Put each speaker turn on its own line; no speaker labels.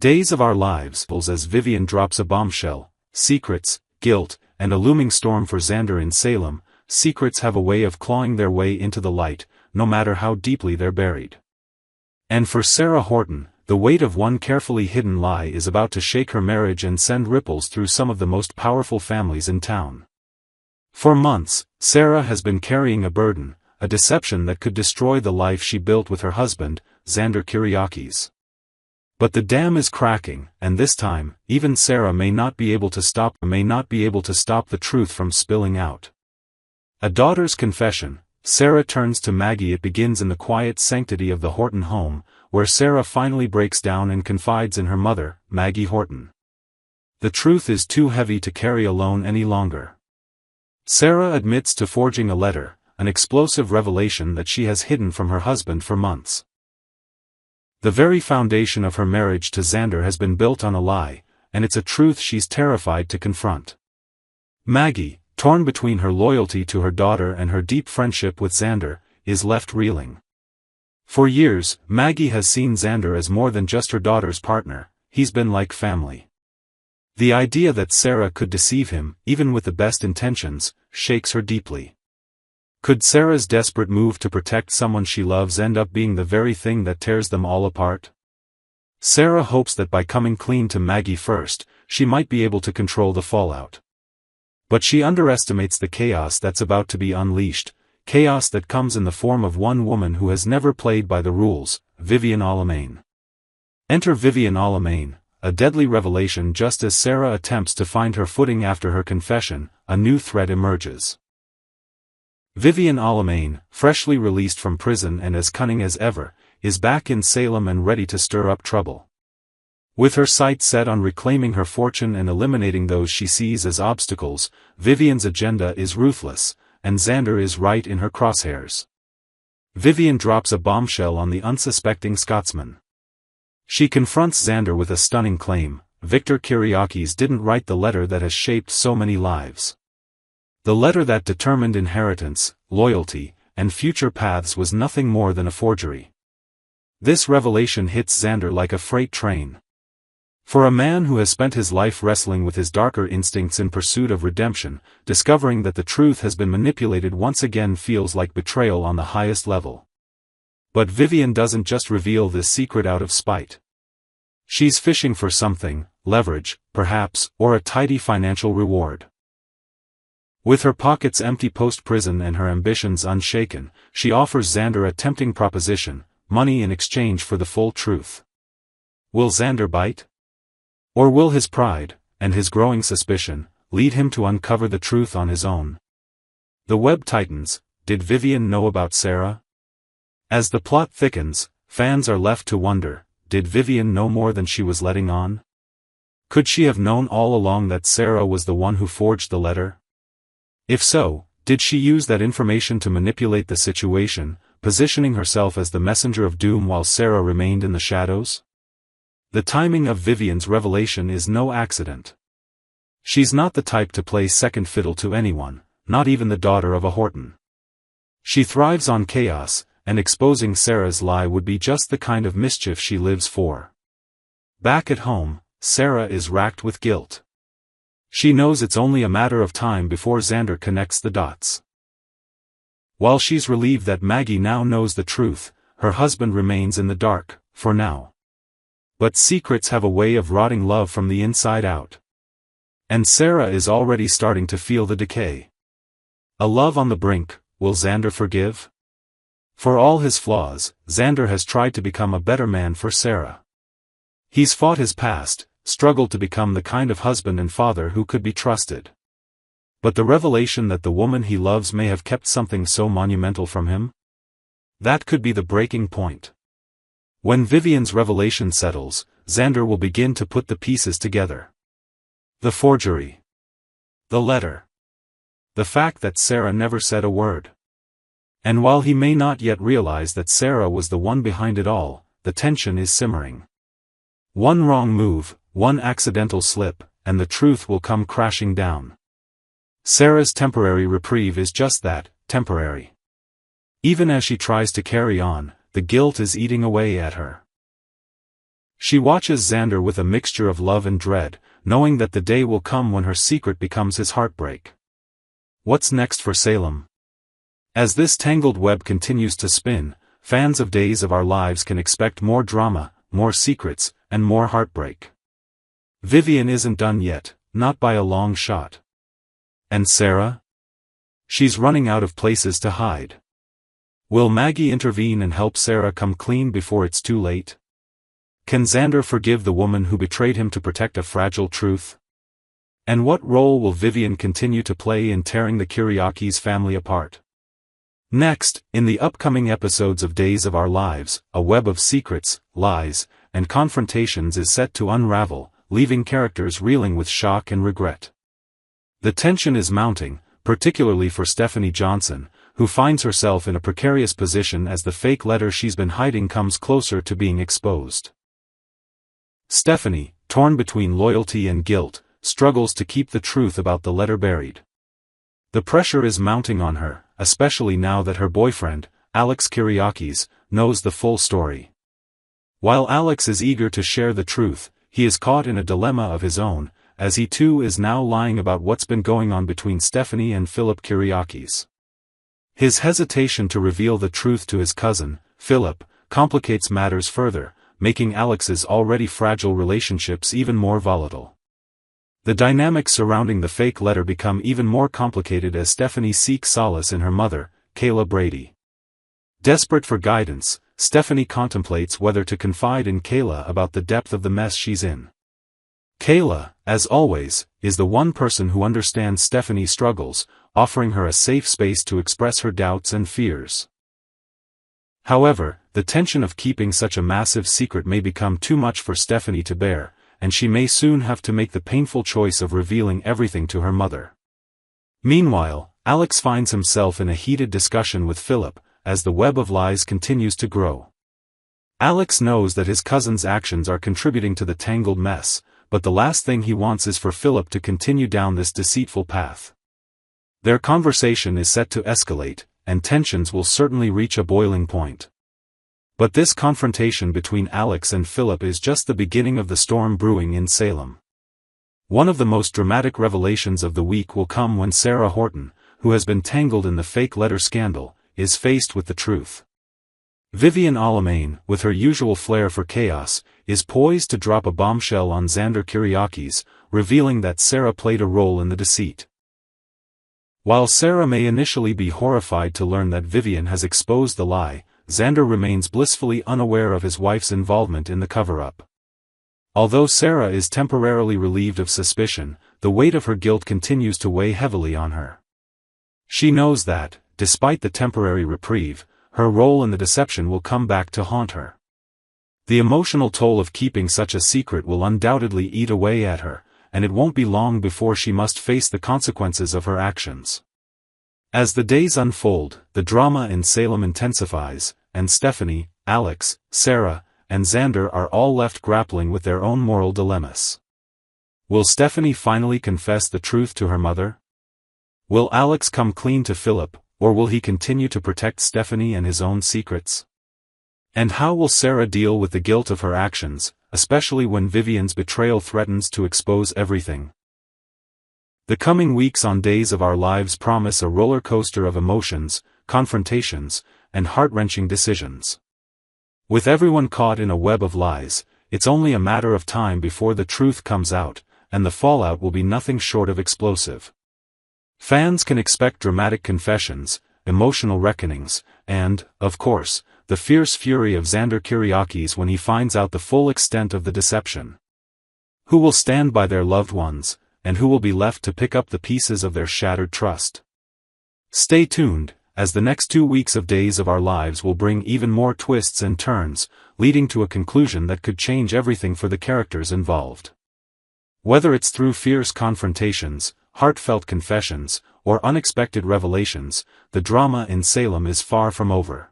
Days of Our Lives as Vivian drops a bombshell, secrets, guilt, and a looming storm for Xander in Salem. Secrets have a way of clawing their way into the light, no matter how deeply they're buried. And for Sarah Horton, the weight of one carefully hidden lie is about to shake her marriage and send ripples through some of the most powerful families in town. For months, Sarah has been carrying a burden, a deception that could destroy the life she built with her husband, Xander Kyriakis. But the dam is cracking, and this time, even Sarah may not be able to stop the truth from spilling out. A daughter's confession. Sarah turns to Maggie. It begins in the quiet sanctity of the Horton home, where Sarah finally breaks down and confides in her mother, Maggie Horton. The truth is too heavy to carry alone any longer. Sarah admits to forging a letter, an explosive revelation that she has hidden from her husband for months. The very foundation of her marriage to Xander has been built on a lie, and it's a truth she's terrified to confront. Maggie, torn between her loyalty to her daughter and her deep friendship with Xander, is left reeling. For years, Maggie has seen Xander as more than just her daughter's partner. He's been like family. The idea that Sarah could deceive him, even with the best intentions, shakes her deeply. Could Sarah's desperate move to protect someone she loves end up being the very thing that tears them all apart? Sarah hopes that by coming clean to Maggie first, she might be able to control the fallout. But she underestimates the chaos that's about to be unleashed, chaos that comes in the form of one woman who has never played by the rules, Vivian Alamain. Enter Vivian Alamain, a deadly revelation. Just as Sarah attempts to find her footing after her confession, a new threat emerges. Vivian Alamain, freshly released from prison and as cunning as ever, is back in Salem and ready to stir up trouble. With her sights set on reclaiming her fortune and eliminating those she sees as obstacles, Vivian's agenda is ruthless, and Xander is right in her crosshairs. Vivian drops a bombshell on the unsuspecting Scotsman. She confronts Xander with a stunning claim: Victor Kyriakis didn't write the letter that has shaped so many lives. The letter that determined inheritance, loyalty, and future paths was nothing more than a forgery. This revelation hits Xander like a freight train. For a man who has spent his life wrestling with his darker instincts in pursuit of redemption, discovering that the truth has been manipulated once again feels like betrayal on the highest level. But Vivian doesn't just reveal this secret out of spite. She's fishing for something: leverage, perhaps, or a tidy financial reward. With her pockets empty post-prison and her ambitions unshaken, she offers Xander a tempting proposition: money in exchange for the full truth. Will Xander bite? Or will his pride, and his growing suspicion, lead him to uncover the truth on his own? The web tightens. Did Vivian know about Sarah? As the plot thickens, fans are left to wonder: did Vivian know more than she was letting on? Could she have known all along that Sarah was the one who forged the letter? If so, did she use that information to manipulate the situation, positioning herself as the messenger of doom while Sarah remained in the shadows? The timing of Vivian's revelation is no accident. She's not the type to play second fiddle to anyone, not even the daughter of a Horton. She thrives on chaos, and exposing Sarah's lie would be just the kind of mischief she lives for. Back at home, Sarah is racked with guilt. She knows it's only a matter of time before Xander connects the dots. While she's relieved that Maggie now knows the truth, her husband remains in the dark, for now. But secrets have a way of rotting love from the inside out. And Sarah is already starting to feel the decay. A love on the brink. Will Xander forgive? For all his flaws, Xander has tried to become a better man for Sarah. He's fought his past, struggled to become the kind of husband and father who could be trusted. But the revelation that the woman he loves may have kept something so monumental from him? That could be the breaking point. When Vivian's revelation settles, Xander will begin to put the pieces together. The forgery. The letter. The fact that Sarah never said a word. And while he may not yet realize that Sarah was the one behind it all, the tension is simmering. One wrong move, one accidental slip, and the truth will come crashing down. Sarah's temporary reprieve is just that, temporary. Even as she tries to carry on, the guilt is eating away at her. She watches Xander with a mixture of love and dread, knowing that the day will come when her secret becomes his heartbreak. What's next for Salem? As this tangled web continues to spin, fans of Days of Our Lives can expect more drama, more secrets, and more heartbreak. Vivian isn't done yet, not by a long shot. And Sarah? She's running out of places to hide. Will Maggie intervene and help Sarah come clean before it's too late? Can Xander forgive the woman who betrayed him to protect a fragile truth? And what role will Vivian continue to play in tearing the Kyriakis family apart? Next, in the upcoming episodes of Days of Our Lives, a web of secrets, lies, and confrontations is set to unravel, leaving characters reeling with shock and regret. The tension is mounting, particularly for Stephanie Johnson, who finds herself in a precarious position as the fake letter she's been hiding comes closer to being exposed. Stephanie, torn between loyalty and guilt, struggles to keep the truth about the letter buried. The pressure is mounting on her, especially now that her boyfriend, Alex Kyriakis, knows the full story. While Alex is eager to share the truth, he is caught in a dilemma of his own, as he too is now lying about what's been going on between Stephanie and Philip Kyriakis. His hesitation to reveal the truth to his cousin, Philip, complicates matters further, making Alex's already fragile relationships even more volatile. The dynamics surrounding the fake letter become even more complicated as Stephanie seeks solace in her mother, Kayla Brady. Desperate for guidance, Stephanie contemplates whether to confide in Kayla about the depth of the mess she's in. Kayla, as always, is the one person who understands Stephanie's struggles, offering her a safe space to express her doubts and fears. However, the tension of keeping such a massive secret may become too much for Stephanie to bear, and she may soon have to make the painful choice of revealing everything to her mother. Meanwhile, Alex finds himself in a heated discussion with Philip, as the web of lies continues to grow. Alex knows that his cousin's actions are contributing to the tangled mess, but the last thing he wants is for Philip to continue down this deceitful path. Their conversation is set to escalate, and tensions will certainly reach a boiling point. But this confrontation between Alex and Philip is just the beginning of the storm brewing in Salem. One of the most dramatic revelations of the week will come when Sarah Horton, who has been tangled in the fake letter scandal, is faced with the truth. Vivian Alamain, with her usual flair for chaos, is poised to drop a bombshell on Xander Kyriakis, revealing that Sarah played a role in the deceit. While Sarah may initially be horrified to learn that Vivian has exposed the lie, Xander remains blissfully unaware of his wife's involvement in the cover-up. Although Sarah is temporarily relieved of suspicion, the weight of her guilt continues to weigh heavily on her. She knows that, despite the temporary reprieve, her role in the deception will come back to haunt her. The emotional toll of keeping such a secret will undoubtedly eat away at her, and it won't be long before she must face the consequences of her actions. As the days unfold, the drama in Salem intensifies, and Stephanie, Alex, Sarah, and Xander are all left grappling with their own moral dilemmas. Will Stephanie finally confess the truth to her mother? Will Alex come clean to Philip, or will he continue to protect Stephanie and his own secrets? And how will Sarah deal with the guilt of her actions, especially when Vivian's betrayal threatens to expose everything? The coming weeks on Days of Our Lives promise a roller coaster of emotions, confrontations, and heart-wrenching decisions. With everyone caught in a web of lies, it's only a matter of time before the truth comes out, and the fallout will be nothing short of explosive. Fans can expect dramatic confessions, emotional reckonings, and, of course, the fierce fury of Xander Kyriakis when he finds out the full extent of the deception. Who will stand by their loved ones, and who will be left to pick up the pieces of their shattered trust? Stay tuned, as the next 2 weeks of Days of Our Lives will bring even more twists and turns, leading to a conclusion that could change everything for the characters involved. Whether it's through fierce confrontations, heartfelt confessions, or unexpected revelations, the drama in Salem is far from over.